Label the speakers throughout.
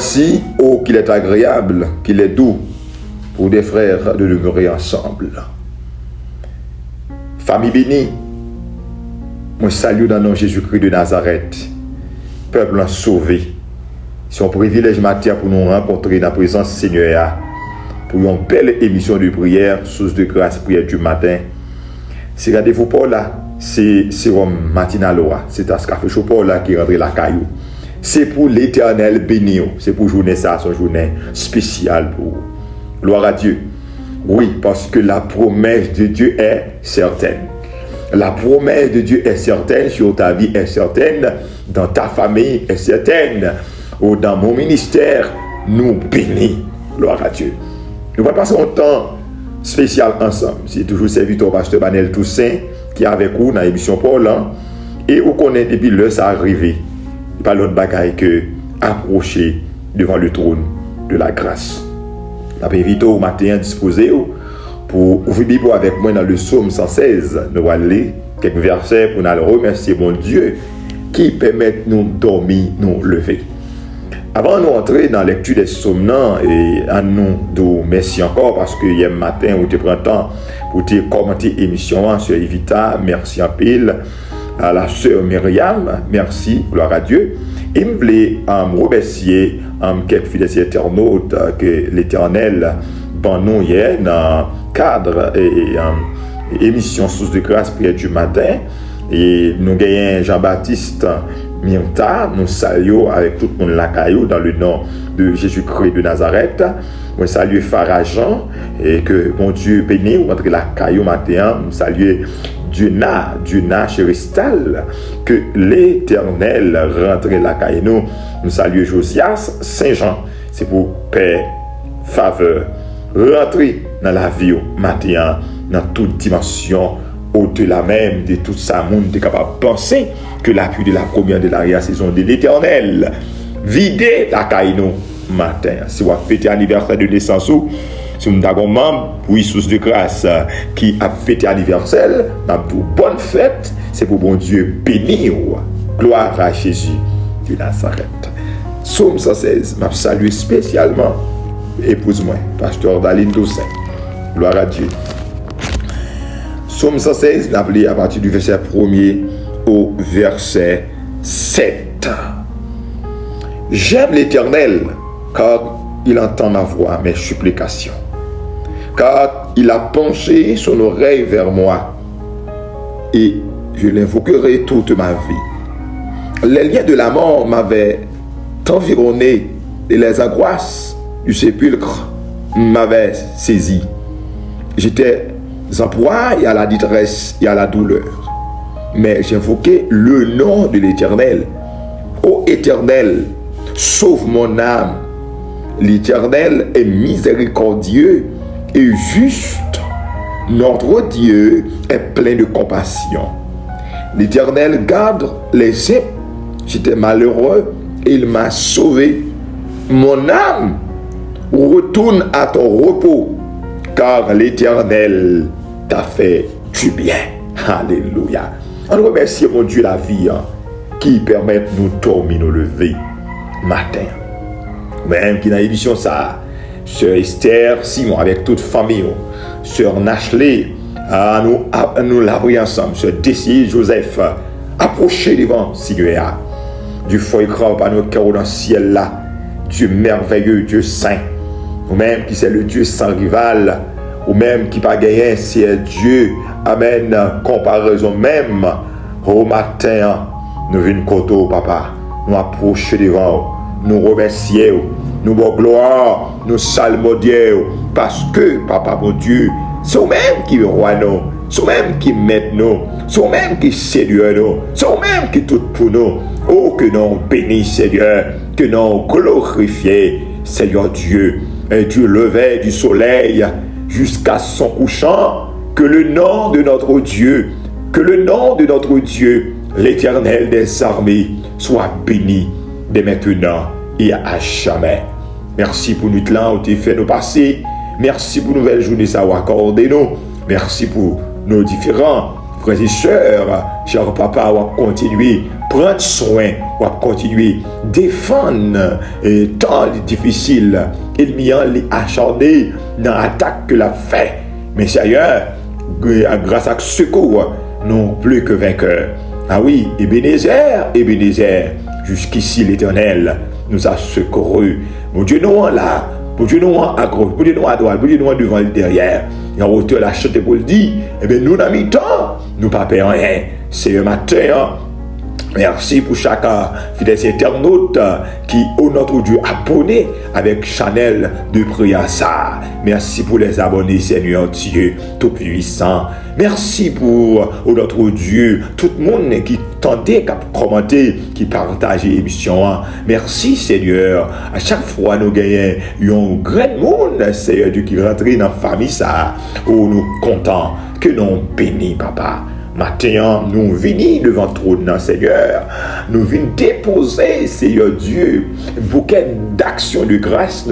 Speaker 1: Voici, oh, qu'il est agréable, qu'il est doux pour des frères de demeurer ensemble. Famille bénie, moi salue dans le nom de Jésus-Christ de Nazareth, peuple sauvé. C'est un privilège matin pour nous rencontrer dans la présence du Seigneur pour une belle émission de prière, source de grâce, prière du matin. C'est rendez-vous pour là, c'est sérum matinal, c'est à ce café chaud pour là qui rentre la caillou. C'est pour l'Éternel béni, c'est pour journée ça, son journée spéciale pour gloire à Dieu. Oui, parce que la promesse de Dieu est certaine. La promesse de Dieu est certaine sur ta vie, est certaine dans ta famille, est certaine ou dans mon ministère, nous bénis. Gloire à Dieu. Nous allons passer un temps spécial ensemble. C'est toujours serviteur pasteur Banel Toussaint qui est avec vous dans l'émission Paul. Et vous connaissez depuis l'heure ça arrivé. Pas l'autre bagaille que approcher devant le trône de la grâce. Je vais inviter au matin disposé pour ouvrir la Bible avec moi dans le psaume 116. Nous allons lire quelques versets pour nous remercier mon Dieu qui permet de nous dormir, nous lever. Avant de nous entrer dans la lecture des psaumes, et à nous de merci encore parce que hier matin, vous te prenez le temps pour te commenter l'émission sur Evita. Merci en pile à la sœur Myriam. Merci, gloire à Dieu. Et je voulais remercier quelques fidèles internautes que l'Éternel ban nous hier dans le cadre et émission Source de grâce prière du matin. Et nous gagnons Jean-Baptiste Minta, nous saluons avec tout le monde la caillou dans le nom de Jésus-Christ de Nazareth. Nous saluons Farajan et que mon Dieu bénisse, ou entre la caillou matin, nous saluons Duna Chéristal, que l'Éternel rentre la caillou. Nous saluons Josias Saint-Jean, c'est pour paix, faveur, rentrer dans la vie matin, dans toute dimension. Au-delà même de tout ça, le monde est capable de penser que l'appui de la première de l'arrière-saison de l'Éternel vider la caïno matin. Si vous fêtez l'anniversaire de naissance, si vous avez un membre, oui, source de grâce, qui a fêté l'anniversaire, pour bonne fête, c'est pour bon Dieu bénir. Gloire à Jésus de Nazareth. Psaume 116, je salue spécialement épouse-moi, pasteur Daline Toussaint. Gloire à Dieu. Psaume 116, appelé à partir du verset 1er au verset 7. J'aime l'Éternel, car il entend ma voix, mes supplications. Car il a penché son oreille vers moi, et je l'invoquerai toute ma vie. Les liens de la mort m'avaient environné, et les angoisses du sépulcre m'avaient saisi. J'étais en proie et à la détresse et à la douleur. Mais j'invoquais le nom de l'Éternel. Ô Éternel, sauve mon âme. L'Éternel est miséricordieux et juste. Notre Dieu est plein de compassion. L'Éternel garde les simples. J'étais malheureux et il m'a sauvé. Mon âme retourne à ton repos, car l'Éternel t'a fait du bien. Alléluia. On remercie mon Dieu la vie qui permet de nous dormir, nous lever matin. Même qui dans l'émission ça, Sœur Esther Simon avec toute famille, Sœur Nashley, nous l'abri ensemble, Sœur Désiré Joseph, approchez devant Seigneur. Du feu grand par nos cœurs dans le ciel là, Dieu merveilleux, Dieu saint, ou même qui c'est le Dieu sans rival, ou même qui pas gagné, c'est Dieu, amen, comparaison même, au matin, nous venons côté papa, nous approcher devant, nous remercier, nous bon gloire, nous salmodier, parce que papa mon Dieu, c'est vous-même qui roi nous, c'est vous-même qui met nous, c'est vous-même qui séduit nous, c'est vous-même qui tout pour nous. Oh, que nous bénisse Seigneur, que nous glorifions Seigneur Dieu, et Dieu levé du soleil jusqu'à son couchant, que le nom de notre Dieu, l'Éternel des armées, soit béni dès maintenant et à jamais. Merci pour nous là où tu fait nous passer. Merci pour nouvelle journée ça va accorder nous. Merci pour nos différents frères et sœurs. Cher papa, on va continuer prendre soin, ou à continuer, défendre temps difficile, il m'y a acharné dans l'attaque que l'a fait. Mais Seigneur, grâce à ce secours, non plus que vainqueur. Ah oui, Ebenezer, jusqu'ici l'Éternel nous a secourus. Mon Dieu, nous là, mon Dieu, nous à gauche, mon Dieu, nous à droite, mon Dieu, nous devant et derrière. Et en hauteur, la chute pour le dire, eh bien, nous, dans mi-temps, nous pas payons rien. C'est le matin, merci pour chaque fidèle internaute qui, au notre Dieu, abonné avec Chanel de prière ça. Merci pour les abonnés, Seigneur Dieu Tout-Puissant. Merci pour, au notre Dieu, tout le monde qui tentait, qui a commenté, qui partage l'émission. Merci, Seigneur. À chaque fois, nous gagnons un grand monde, Seigneur Dieu, qui rentre dans la famille ça. Oh, nous comptons que nous bénis, Papa. Maintenant, nous venons devant le trône, Seigneur. Nous venons déposer, Seigneur Dieu, un bouquet d'actions de grâce.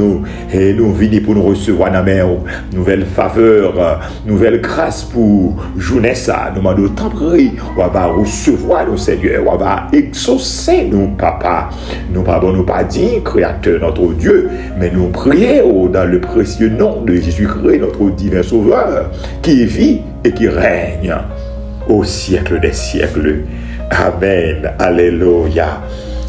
Speaker 1: Et nous venons pour nous recevoir dans la nouvelle faveur, nouvelle grâce pour jeunesse. Nous demandons tant prier. On va recevoir nous, Seigneur. On va exaucer nous, Papa. Nous ne pas dire Créateur, notre Dieu, mais nous prions dans le précieux nom de Jésus-Christ, notre divin Sauveur, qui vit et qui règne au siècle des siècles. Amen. Alléluia.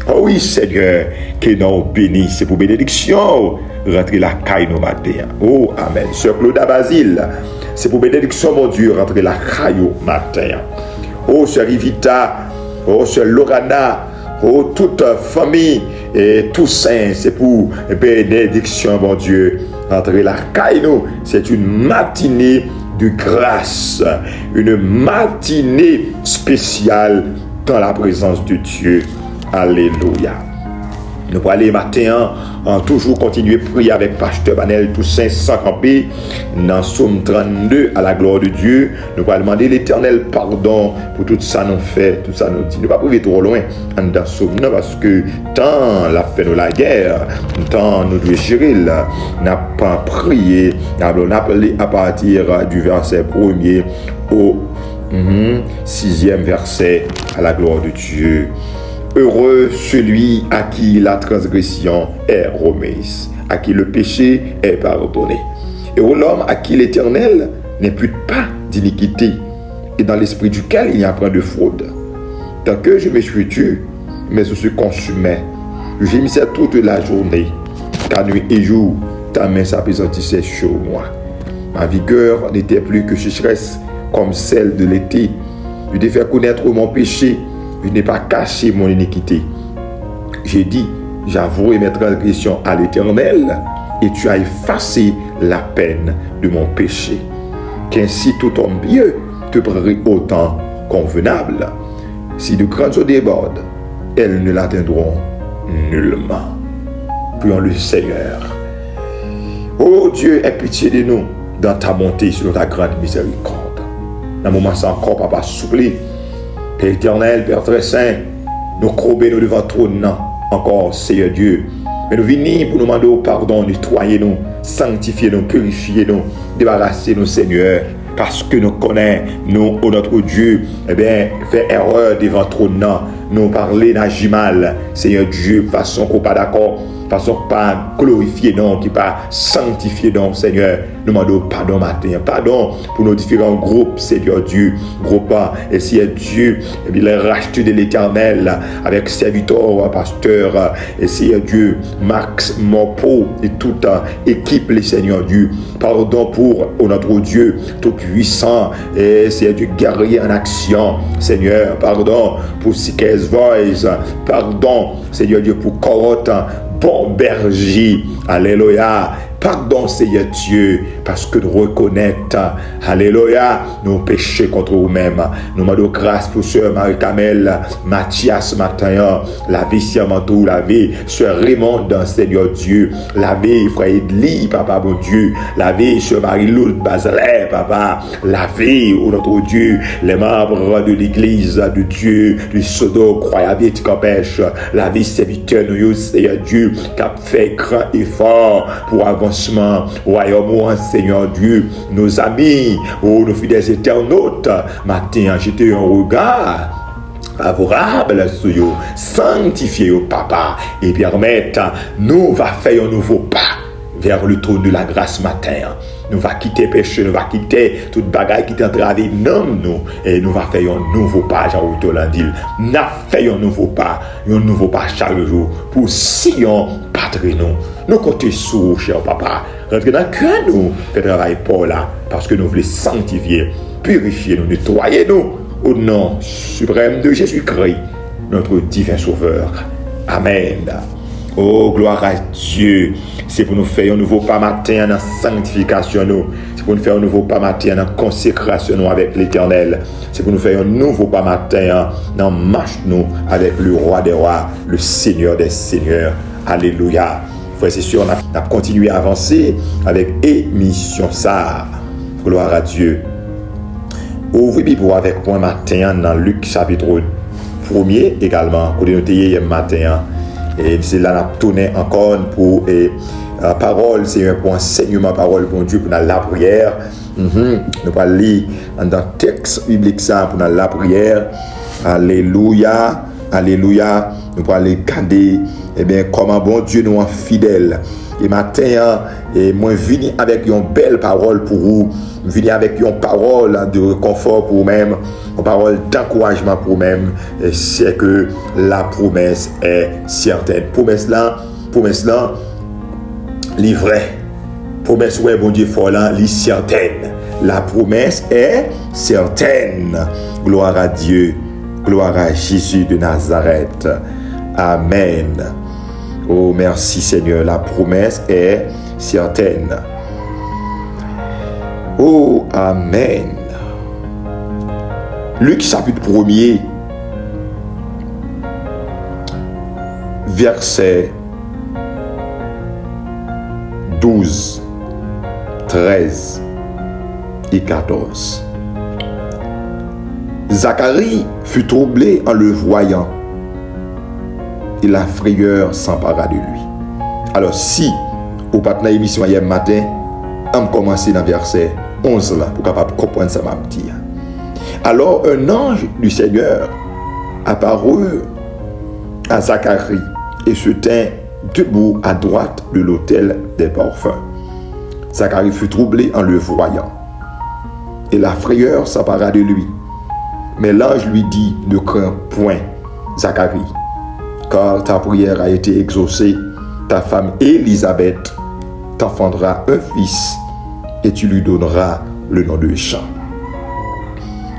Speaker 1: Oh oui, Seigneur, que nous bénisse. C'est pour bénédiction. Rentrer la caille nos matin. Oh, amen. Sœur Claude Basile, c'est pour bénédiction, mon Dieu, rentrer la caille au matin. Oh, Sœur Rivita, oh, Sœur Lorana, oh, toute famille et tous saints, c'est pour bénédiction, mon Dieu. Rentrer la caille nous, c'est une matinée de grâce, une matinée spéciale dans la présence de Dieu. Alléluia. Nous allons aller matin, toujours continuer à prier avec Pasteur Banel Toussaint sans camper dans Psaume 32 à la gloire de Dieu. Nous allons demander l'Éternel pardon pour tout ça nous fait, tout ça nous dit. Nous ne pouvons pas prier trop loin dans Psaume parce que tant la fait nous la guerre, tant nous devons gérer, n'a pas prié, n'a pas appelé à partir du verset 1er au 6e verset à la gloire de Dieu. Heureux celui à qui la transgression est remise, à qui le péché est pardonné. Heureux l'homme à qui l'Éternel n'impute pas d'iniquité et dans l'esprit duquel il n'y a pas de fraude. Tant que je me suis tué, mais je suis consumé. Je gémissais toute la journée, car nuit et jour, ta main s'appesantissait sur moi. Ma vigueur n'était plus que sécheresse comme celle de l'été. Je t'ai fait connaître mon péché. Je n'ai pas caché mon iniquité. J'ai dit, j'avouerai mes transgressions à l'Éternel, et tu as effacé la peine de mon péché. Qu'ainsi tout homme pieux te prierait autant convenable. Si de grandes eaux débordent, elles ne l'atteindront nullement. Prions le Seigneur. Oh Dieu, aie pitié de nous dans ta bonté, sur ta grande miséricorde. Dans un moment sans encore, Papa, souple. Père éternel, Père très saint, nous crobons nous devant trône encore, Seigneur Dieu. Mais nous venons pour nous demander pardon, nettoyer nous, sanctifier nous, purifier nous, débarrasser nous, Seigneur, parce que nous connaissons, nous, notre Dieu, eh bien, fait erreur devant trône, nous parler d'agir mal, Seigneur Dieu, façon qu'on pas d'accord, façon pas glorifier non, qui pas sanctifier non, Seigneur. Nous demandons pardon matin, pardon pour nos différents groupes, Seigneur Dieu, groupe et Seigneur Dieu, et bien les rachetés de l'Éternel avec serviteur, pasteur, et Seigneur Dieu, Max Mopo et toute équipe, les Seigneur Dieu. Pardon pour notre Dieu tout puissant et Seigneur Dieu guerrier en action, Seigneur. Pardon pour Sikes Voice, pardon, Seigneur Dieu, pour Corotte, bon berger, alléluia. Pardon, Seigneur Dieu, parce que nous reconnaissons, alléluia, nos péchés contre nous-mêmes. Nous demandons grâce pour Sœur Marie-Camel, Mathias matin, la vie Siamantou, la vie Sœur Raymond, Seigneur Dieu, la vie Frère Edli, Papa mon Dieu, la vie Sœur Marie-Lourde Bazelet, Papa, la vie, oh notre Dieu, les membres de l'Église de Dieu, du Sodo, croyable et Campèche, la vie serviteur, nous, Seigneur Dieu, qui a fait grand effort pour avancer royaume, Seigneur Dieu, nos amis, nos fidèles internautes, matin, jeter un regard favorable sur eux, sanctifier au papa et permettre nous va faire un nouveau pas vers le trône de la grâce matin. Nous va quitter péché, nous va quitter toute bagaille qui t'entravé dans nous et nous va faire un nouveau pas, Jean-Route Landil. Nous fait un nouveau pas chaque jour pour Sion, patrie nous. Nous comptons sur cher papa. Rentrez dans le cœur nous, fait travail pour là, parce que nous voulons sanctifier, purifier nous, nettoyer nous, au nom suprême de Jésus-Christ, notre divin sauveur. Amen. Oh, gloire à Dieu. C'est pour nous faire un nouveau pas matin dans la sanctification. C'est pour nous faire un nouveau pas matin dans la consécration avec l'Éternel. C'est pour nous faire un nouveau pas matin dans la marche avec le roi des rois, le Seigneur des seigneurs. Alléluia. Frères et sœurs, on a continué à avancer avec émission ça. Gloire à Dieu. Ouvrez Bible avec moi matin dans Luc chapitre 1er également. Où nous étions hier matin. Et c'est là qu'on a tourné encore pour la parole, c'est un point enseignement, parole pour Dieu, pour la prière. Nous allons lire dans le texte biblique ça pour la prière. Alléluia, alléluia. Nous allons regarder comment bon Dieu nous est fidèle. Et matin, moi je viens avec une belle parole pour vous. Je viens avec une parole de réconfort pour vous-même, une parole d'encouragement pour vous-même. C'est que la promesse est certaine. Promesse là, est vraie. Promesse ouais, bon Dieu, fort là, est certaine. La promesse est certaine. Gloire à Dieu. Gloire à Jésus de Nazareth. Amen. Oh, merci Seigneur. La promesse est certaine. Oh, amen. Luc chapitre 1er, verset 12, 13 et 14. Zacharie fut troublé en le voyant, et la frayeur s'empara de lui. Alors, si, au partenaire émission hier matin, on commence dans verset 11 là, pour capable comprendre ça, m'a dit. Alors, un ange du Seigneur apparut à Zacharie et se tint debout à droite de l'autel des parfums. Zacharie fut troublé en le voyant, et la frayeur s'empara de lui. Mais l'ange lui dit: ne crains point, Zacharie, car ta prière a été exaucée. Ta femme Élisabeth t'enfantera un fils, et tu lui donneras le nom de Jean.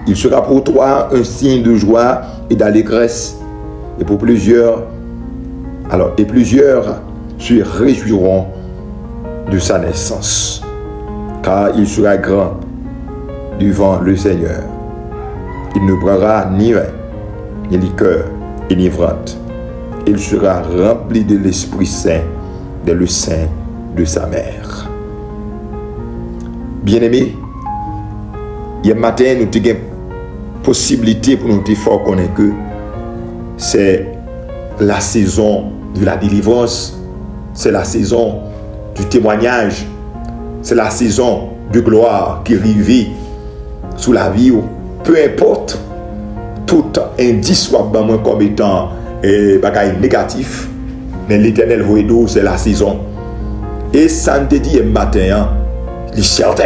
Speaker 1: Il sera pour toi un signe de joie et d'allégresse, et pour plusieurs se réjouiront de sa naissance, car il sera grand devant le Seigneur. Il ne boira ni vin, ni liqueur, ni ivrogne. Il sera rempli de l'Esprit Saint dès le sein de sa mère. Bien-aimés, hier matin, nous avons une possibilité pour nous dire fort connaître que c'est la saison de la délivrance, c'est la saison du témoignage, c'est la saison de gloire qui arrive sous la vie. Peu importe tout indice soit moins comme étant bagaille négatif, mais l'Éternel voit c'est la saison. Et ça ne te dit matin, c'est certain.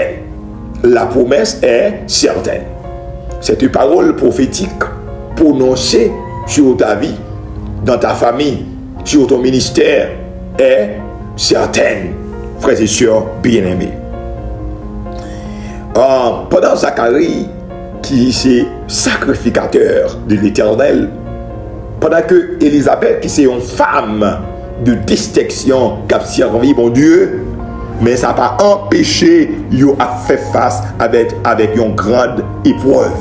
Speaker 1: La promesse est certaine. C'est une parole prophétique prononcée sur ta vie, dans ta famille, sur ton ministère, est certaine, frères et sœurs bien-aimés. Pendant Zacharie, qui est sacrificateur de l'Éternel, pendant que Élisabeth, qui est une femme de distinction, qui a servi mon Dieu, mais ça n'a pas empêché yo à faire face avec une grande épreuve.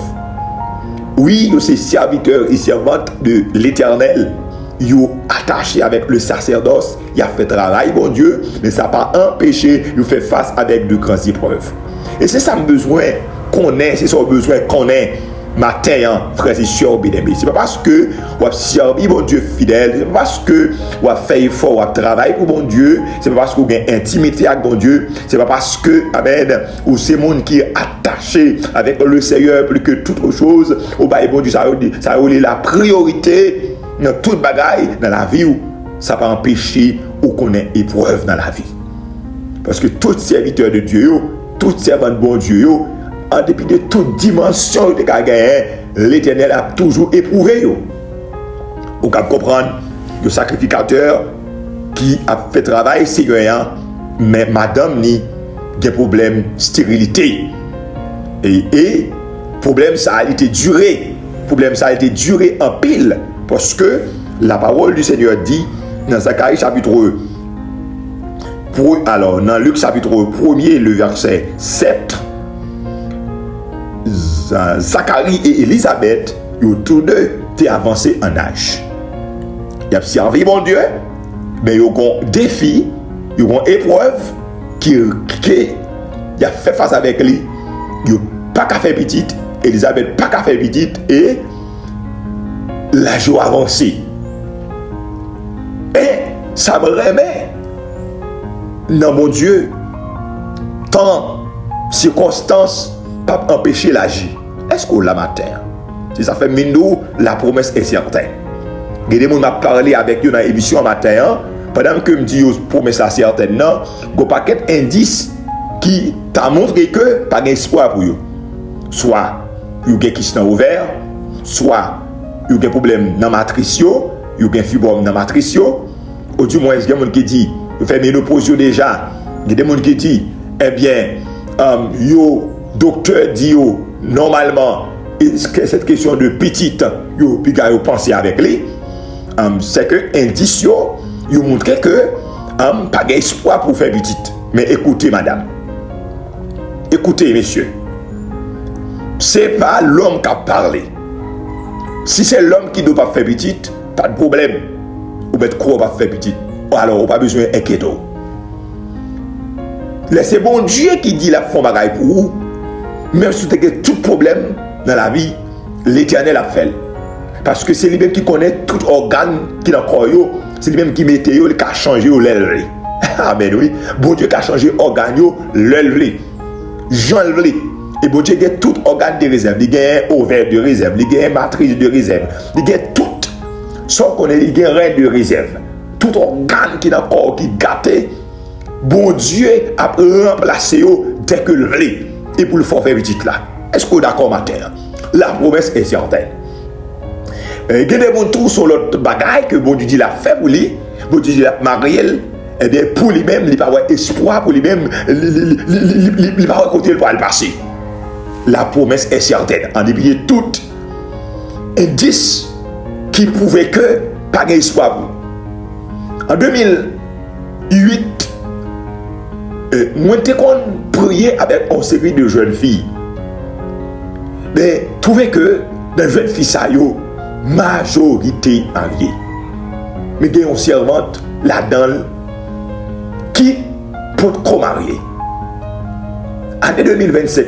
Speaker 1: Oui, yo c'est serviteurs et servantes de l'Éternel, yo attaché avec le sacerdoce, il a fait travail mon Dieu, mais ça n'a pas empêché de faire face avec de grandes épreuves. Et c'est ça le besoin qu'on ait, c'est ça le besoin qu'on ait matin, frères et sœurs bien-aimés. C'est pas parce que vous avez servi mon Dieu fidèle, c'est pas parce que vous avez fait effort, vous avez travaillé pour mon Dieu, c'est pas parce que vous avez intimité avec mon Dieu, c'est pas parce que, amen, ou c'est monde qui est attaché avec le Seigneur plus que toute autre chose, au bail bon Dieu, ça est la priorité dans toute bagaille dans la vie, où ça va empêcher ou qu'on ait épreuve dans la vie. Parce que tout serviteur de Dieu, tout servant de bon Dieu, en dépit de toute dimension de gagner, l'Éternel a toujours éprouvé. Vous pouvez comprendre, le sacrificateur qui a fait travail, c'est rien, mais madame ni des problèmes de stérilité. Et problème ça a été duré. Problème ça a été duré en pile. Parce que la parole du Seigneur dit dans Zacharie chapitre 1, alors dans Luc chapitre 1er, le verset 7, Zacharie et Élisabeth, tous deux étaient avancés en âge. Ils ont servi mon Dieu, mais ils ont un défi, ils ont une épreuve qui a fait face avec lui. Ils n'ont pas qu'à faire petite, Élisabeth pas qu'à faire petite, et l'âge a avancé. Et ça me remet dans mon Dieu, tant circonstances pas empêcher l'agir. Est-ce qu'on l'a matin? Si ça fait minou, la promesse est certaine. Il y a des gens qui m'ont parlé avec eux dans l'émission matin, pendant que je me dis que la promesse est certaine, il y a un paquet d'indices qui t'a montré que pas d'espoir pour eux. Soit il y a des questions ouvertes, soit il y a des problèmes dans la matrice, il y a des fibrome dans la matrice, ou du moins il y a des gens qui disent, il fait ménopause déjà, il y a des gens qui disent, eh bien, yo docteur dit normalement que cette question de petite yo puis gars yo penser avec lui c'est que indice yo montre que pas d'espoir pour faire petite. Mais écoutez madame, écoutez messieurs, c'est pas l'homme qui a parlé. Si c'est l'homme qui ne doit pas faire petite, pas de problème, ou mettre quoi pas faire petite, alors on pas besoin d'inquiéter. C'est bon Dieu qui dit la fond bagaille pour vous. Même si vous avez tout problème dans la vie, l'Éternel a fait. Parce que c'est lui-même qui connaît tout organe qui est dans le corps. C'est lui-même qui met qui a changé l'élevé. Amen, oui. Bon Dieu qui a changé l'organe, l'élevé. Jean-Lévé. Et bon Dieu qui a tout organe de réserve. Il y a un ovaire de réserve. Il y a une matrice de réserve. Il y a tout. Sans qu'on ait un rein de réserve. Tout organe qui est dans le corps qui est gâté. Bon Dieu a remplacé dès que le voulait. Et pour le faire petite là. Est-ce que vous êtes d'accord matin? La promesse est certaine. Il y a des gens sur l'autre bagaille que bon Dieu dit la fait pour lui. Bon Dieu dit la mariée. Et bien pour lui-même, il n'y a pas d'espoir pour lui-même. Il n'y a pas de côté pour le passer. La promesse est certaine. En dépit de tout indice qui prouvait que pas d'espoir. En 2008, moi, j'étais prié avec une série de jeunes filles. Mais trouvez que les jeunes filles, ça y est, majorité mariée. Mais il y a une servante là-dedans qui peut être mariée. Année 2025,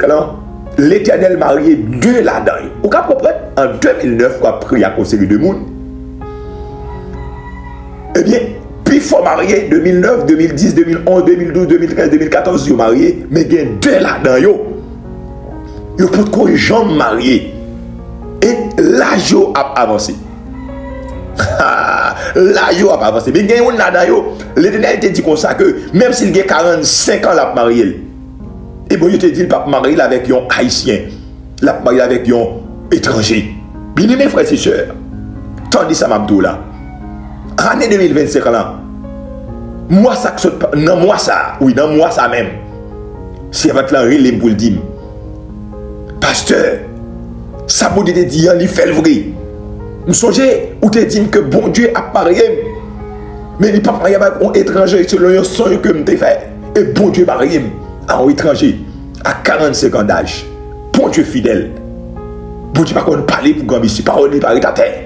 Speaker 1: l'Éternel marié deux là-dedans. Vous comprenez? En 2009, on a prié avec une série de monde. Eh bien, puis il faut marier 2009, 2010, 2011, 2012, 2013, 2014, ils marié, mais il y a deux là-dedans. Ils peuvent qu'on jamais marié. Et l'âge a avancé. L'âge a avancé. Mais il y a un là-dedans, l'Éternel te dit comme ça que même s'il y a 45 ans, il a marié. Et bon, il te dit qu'il ne marié avec un haïtien. Il a marié avec un étranger. Bien mes frères et sœurs, tandis ça m'abdou là. Année 2025 là, moi ça non moi ça, oui dans moi ça même. C'est avec la relais pour le dire. Pasteur, ça vous te dit il fait le vrai. Nous songez ou te dit que bon Dieu a marié, mais il pas marié avec un étranger selon un songe que me fait. Et bon Dieu marié à un étranger à 45 ans d'âge. Bon Dieu fidèle. Bon Dieu pas qu'on parler pour grand ici, parole par ta terre.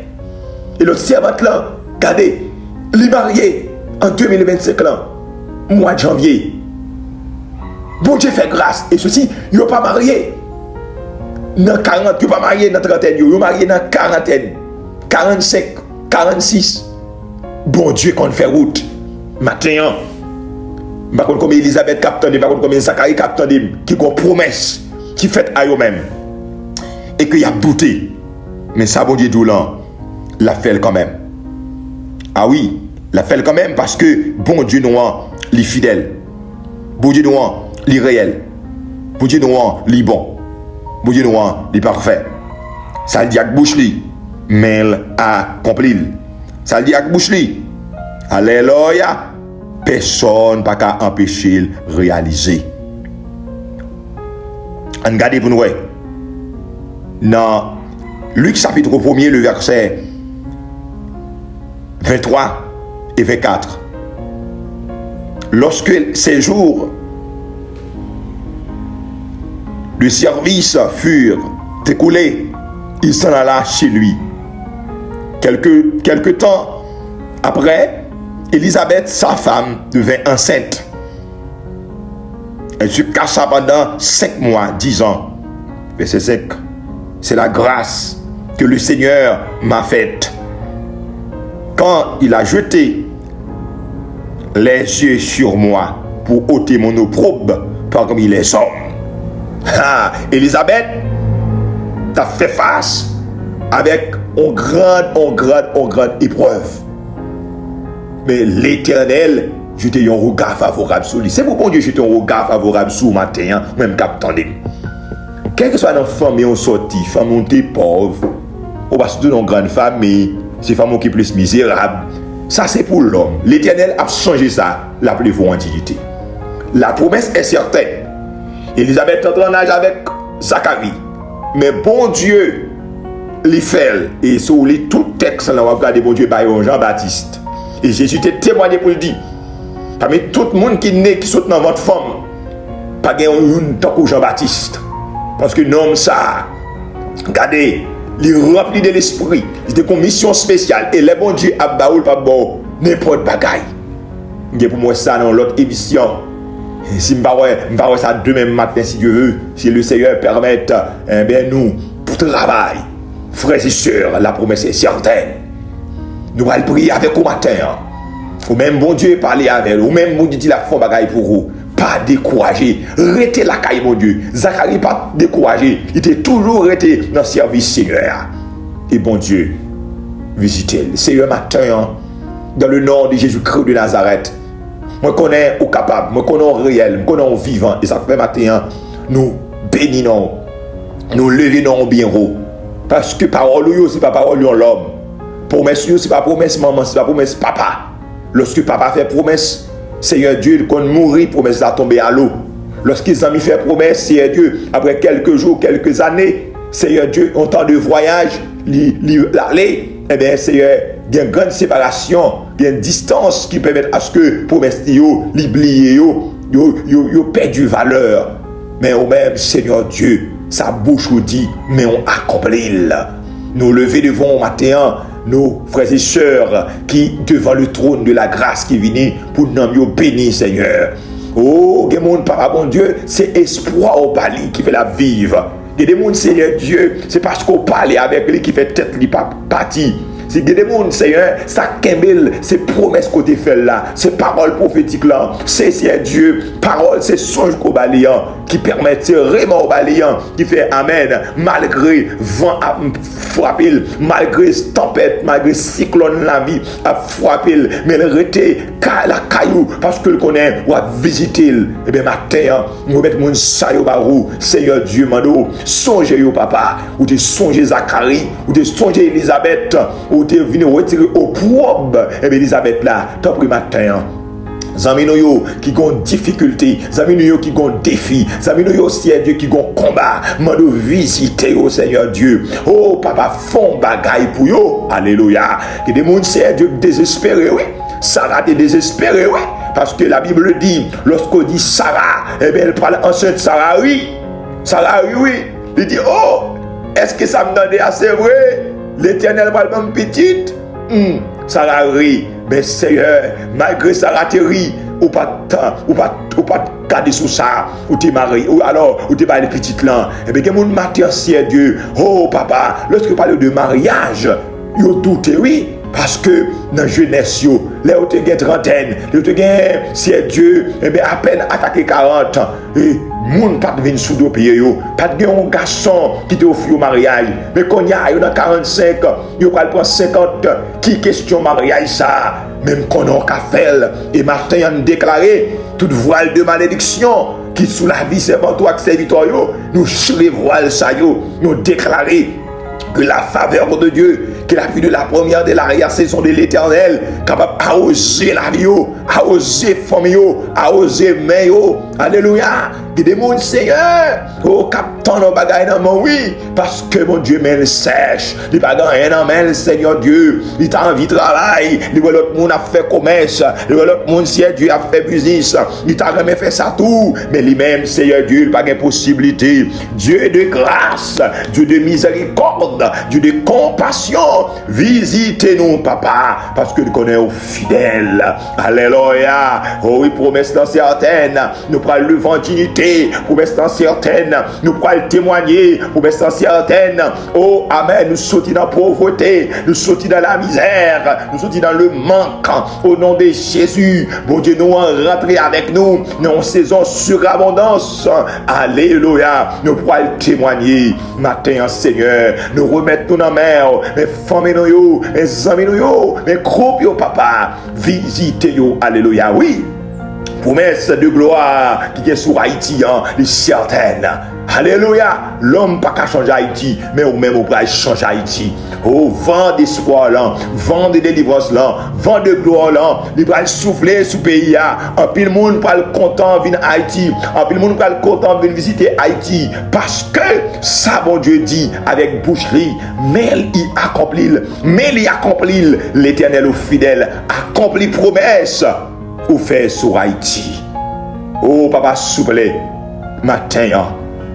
Speaker 1: Et l'autre servante là, regardez, il est marié en 2025 là, mois de janvier. Bon Dieu fait grâce. Et ceci, il n'est pas marié. dans 40, pas marié dans trentaine, yo marié dans quarantaine, 45, 46. Bon Dieu qu'on fait route. Matin, par contre comme Elisabeth captain, par contre comme Zacharie captain qui ont promesse qui fait à eux-mêmes et qu'il y a douté. Mais ça bon Dieu doulant, l'a fait quand même. Ah oui, l'a fait quand même parce que bon Dieu noir, les fidèles. Bon Dieu noir, les réels. Bon Dieu noir, les bons. Bon Dieu noir, les parfaits. Ça le dit avec bouche li, mais elle a accompli. Ça le dit avec bouche li. Alléluia. Personne n'a qu'à empêcher de réaliser. On regarde pour nous. Dans Luc chapitre 1er, le verset 23 et 24. Lorsque ces jours de service furent écoulés, il s'en alla chez lui. Quelque temps après, Élisabeth, sa femme, devint enceinte. Elle se cacha pendant 5 mois, 10 ans. Verset 5. C'est la grâce que le Seigneur m'a faite. Quand il a jeté les yeux sur moi pour ôter mon opprobre parmi les hommes. Ah, Élisabeth, t'as fait face avec une grande épreuve. Mais l'Éternel, jeté un regard favorable sur lui. C'est pour bon Dieu jeter un regard favorable sur matin, même cap tendez. Quel que soit dans la famille, on sortit, femme on est pauvre, on va se donner une grande famille, c'est femme qui est plus misérable. Ça c'est pour l'homme. L'Éternel a changé ça, l'appelez vous antiquité. La promesse est certaine. Élisabeth entre en âge avec Zacharie. Mais bon Dieu, les fait, et sur les tout texte, là, on va regarder bon Dieu, Jean-Baptiste. Et Jésus t'a témoigné pour le dire. Parmi tout le monde qui est né, qui saute dans votre femme, pas un tant que Jean-Baptiste. Parce que l'homme, ça, regardez, il est rempli de l'esprit. Il était une mission spéciale. Et le bon Dieu a baoul pas bon, n'importe bagaille. Il y a pour moi ça dans l'autre émission. Et si je ne vais pas ça demain matin, si Dieu veut, si le Seigneur permet, eh bien nous, pour travail, frères et sœurs, la promesse est certaine. Nous allons prier avec vous matin. Ou même bon Dieu parler avec vous. Ou même bon Dieu dit la foi bagaille pour vous. Pas découragé. Restez la caille mon Dieu. Zacharie pas découragé. Il était toujours resté dans le service Seigneur. Et bon Dieu, visitez-le. Seigneur matin, dans le nom de Jésus-Christ de Nazareth. Moi connais au capable. Moi connais au réel. Moi connais au vivant. Et ça fait matin, nous bénissons. Nous levons bien haut. Parce que parole, c'est pas parole de l'homme. Promesse, c'est pas promesse maman, c'est pas promesse papa. Lorsque papa fait promesse, Seigneur Dieu, quand mourir, promesse va tomber à l'eau. Lorsqu'ils ont fait promesse, Seigneur Dieu, après quelques jours, quelques années, Seigneur Dieu, en temps de voyage, l'aller, eh bien, Seigneur, il y a une grande séparation, il y a une distance qui permet à ce que promesse l'oublier, yo perdu valeur. Mais au même, Seigneur Dieu, sa bouche vous dit, mais on accomplit. Nous lever devant au matin, nos frères et sœurs qui devant le trône de la grâce qui vient pour nous bénir, Seigneur. Oh, il y a des gens, papa bon Dieu, c'est espoir au Bali qui fait la vivre. Il y a des gens, Seigneur Dieu, c'est parce qu'on parle avec lui qui fait tête lui pas parti. C'est des gens, Seigneur, ça kembel, c'est promesses qu'on te fait là, c'est paroles prophétiques là, c'est Seigneur Dieu, parole, c'est songe qu'au balayant, qui permet, c'est vraiment au balayant, qui fait amen, malgré vent à frapper, malgré tempête, malgré cyclone la vie à frapper, mais le rete, la caillou, parce que le connaît, ou à visiter, et bien matin, nous mettons mon sayo barou, Seigneur Dieu, mando, songez yo papa, ou te songez Zacharie, ou te songez Elisabeth, ou te venu retirer au probe, et bien Elisabeth là, t'as pris matin. Zami nou yo qui ont difficulté, zami nou yo qui ont défi, zami nou yo Seigneur Dieu qui ont combat, mando visiter au Seigneur Dieu. Oh papa, font bagaille pour yo. Alléluia. Que des monde Seigneur Dieu désespéré, oui. Sarah était désespérée, oui. Parce que la Bible dit, lorsqu'on dit Sarah, eh bien elle parle enceinte Sarah, oui. Sarah, oui. Il dit, oh, est-ce que ça me donne assez vrai? L'Éternel parle même petite. Sarah rit. Mais Seigneur, malgré Sarah te rit, ou pas garder sous ça, ou t'es marié, ou alors, ou t'es pas les petites là. Et bien, que mon matin, c'est Dieu. Oh, papa, lorsque parle de mariage, yo douté, oui. Parce que dans la jeunesse, là où tu as trentaine, là où tu as, c'est Dieu, et bien à peine attaqué 40 ans, et moun pas de venir sous deux pieds, pas de un garçon qui te offre au mariage, mais quand il y a dans 45, il va prendre 50, qui question mariage ça, même qu'on a qu'à faire, et matin on a déclaré, toute voile de malédiction, qui sous la vie c'est pour toi que c'est victoire, nous les voiles ça, nous déclarer que la faveur de Dieu, que la vie de la première de l'arrière-saison de l'éternel, capable d'arroser la vie, arroser la famille, arroser les mains. Alléluia. Que des mondes, Seigneur, oh, captant nos bagailles dans mon oui, parce que mon Dieu mène sèche, les bagailles dans main, Seigneur Dieu, il t'a envie de travail, il voit l'autre monde a fait commerce, il voit l'autre monde, Seigneur Dieu, a fait business, il t'a jamais fait ça tout, mais lui-même, Seigneur Dieu, il n'a pas de possibilité. Dieu de grâce, Dieu de miséricorde, Dieu de compassion, visitez-nous, papa, parce que nous connaissons fidèles. Alléluia. Oh oui, promesse dans certaines, nous prenons le vent dignité, promesse dans certaines, nous prenons témoigner, promesse dans certaines. Oh, amen, nous sortons dans la pauvreté, nous sortons dans la misère, nous sortons dans le manque. Au nom de Jésus, bon Dieu, nous rentrons avec nous dans une saison surabondance. Alléluia. Nous pourrons témoigner matin, Seigneur. Nous remettons dans la mer, mes familles, mes amis, mes groupes, papa. Visitez-nous. Alléluia. Oui. Promesse de gloire qui est sur Haïti, les certaines. Alléluia. L'homme pas qu'à changer Haïti, mais au même au bras changer Haïti. Oh, vent d'espoir là, vent de délivrance là, vent de gloire là, il va souffler sous pays là. En pile monde va le content venir Haïti, en pile monde va le content venir visiter Haïti, parce que ça bon Dieu dit avec boucherie, mais il accomplit l'Éternel au fidèle, accomplit promesse ou fait sur Haïti. Oh papa souple matin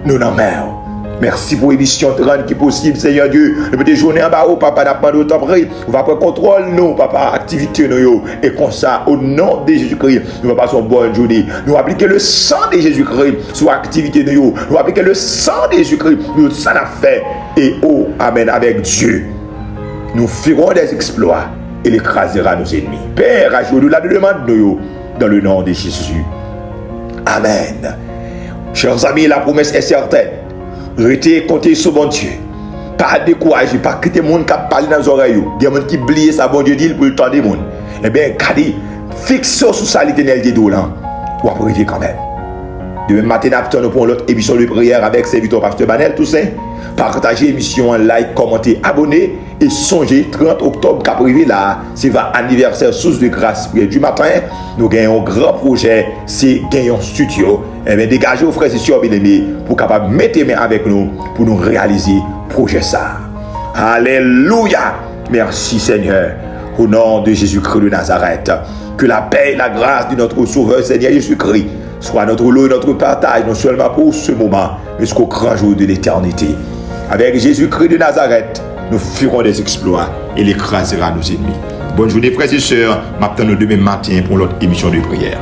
Speaker 1: nous n'en mer. Merci pour l'émission 30 qui est possible, Seigneur Dieu. Le petit journée en bas, papa, n'a pas de temps près. On va prendre contrôle, nous, papa, activité, nous, et comme ça, au nom de Jésus-Christ, nous allons passer une bonne journée. Nous appliquer le sang de Jésus-Christ sur l'activité, nous appliquer le sang de Jésus-Christ, nous, ça l'a fait. Et oh, amen, avec Dieu, nous ferons des exploits et l'écrasera nos ennemis. Père, ajoute-nous-la de demande, nous, dans le nom de Jésus. Amen. Chers amis, la promesse est certaine. Restez compter sur bon Dieu. Pas décourager, pas quitter le monde qui parle dans les oreilles. Il y a des gens qui oublient ça, bon Dieu dit pour le temps des monde. Eh bien, regardez, fixez sur ça l'éternel des dos là. Ou après, quand même. Demain matin, nous pour l'autre émission de prière avec serviteur Pasteur Banel Toussaint. Partagez l'émission en like, commentez, abonnez et songez 30 octobre qu'a privé là, c'est votre anniversaire source de grâce du matin. Nous gagnons un grand projet, c'est gagner un studio. Et bien dégagez vos frères et sœurs bien-aimés pour capable mettre main avec nous pour nous réaliser projet ça. Alléluia. Merci Seigneur. Au nom de Jésus-Christ de Nazareth, que la paix et la grâce de notre Sauveur Seigneur Jésus-Christ soit notre lot et notre partage, non seulement pour ce moment, mais jusqu'au grand jour de l'éternité. Avec Jésus-Christ de Nazareth, nous ferons des exploits et l'écrasera nos ennemis. Bonne journée frères et sœurs, maintenant demain matin pour notre émission de prière.